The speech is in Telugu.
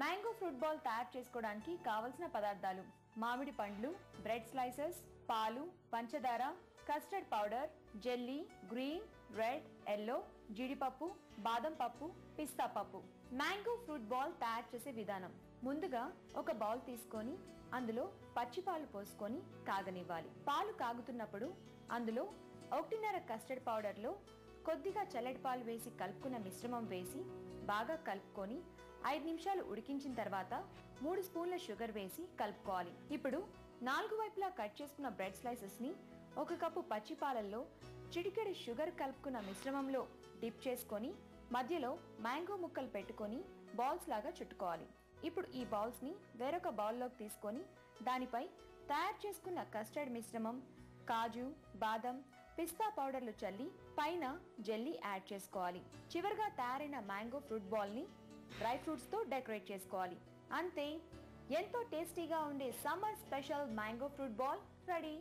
మ్యాంగో ఫ్రూట్ బాల్ తయారు చేసుకోవడానికి కావలసిన పదార్థాలు: మామిడి పండ్లు, బ్రెడ్ స్లైసెస్, పాలు, పంచదార, custard powder, jelly, green, red, yellow, జీడిపప్పు, బాదం పప్పు, పిస్తా పప్పు. మ్యాంగో ఫ్రూట్ బాల్ తయారు చేసే విధానం: ముందుగా ఒక బౌల్ తీసుకొని అందులో పచ్చి పాలు పోసుకొని కాగనివ్వాలి. పాలు కాగుతున్నప్పుడు అందులో 1.5 కస్టర్డ్ పౌడర్ లో కొద్దిగా చల్లటి పాలు వేసి కలుపుకున్న మిశ్రమం వేసి బాగా కలుపుకొని 5 నిమిషాలు ఉడికించిన తర్వాత 3 స్పూన్ల షుగర్ వేసి కలుపుకోవాలి. ఇప్పుడు 4 వైపులా కట్ చేసుకున్న బ్రెడ్ స్లైసెస్ ని 1 కప్పు పచ్చి పాలల్లో చిటికెడు షుగర్ కలుపుకున్న మిశ్రమంలో డిప్ చేసుకొని మధ్యలో మ్యాంగో ముక్కలు పెట్టుకొని బాల్స్ లాగా చుట్టుకోవాలి. ఇప్పుడు ఈ బాల్స్ ని వేరొక బౌల్లోకి తీసుకొని దానిపై తయారు చేసుకున్న కస్టర్డ్ మిశ్రమం, కాజు, బాదం, పిస్తా పౌడర్లు చల్లి పైన జెల్లీ యాడ్ చేసుకోవాలి. చివరిగా తయారైన మ్యాంగో ఫ్రూట్ బాల్ ని డ్రై ఫ్రూట్స్ తో డెకరేట్ చేసుకోవాలి. అంతే, ఎంతో టేస్టీగా ఉండే summer special mango fruit ball ready.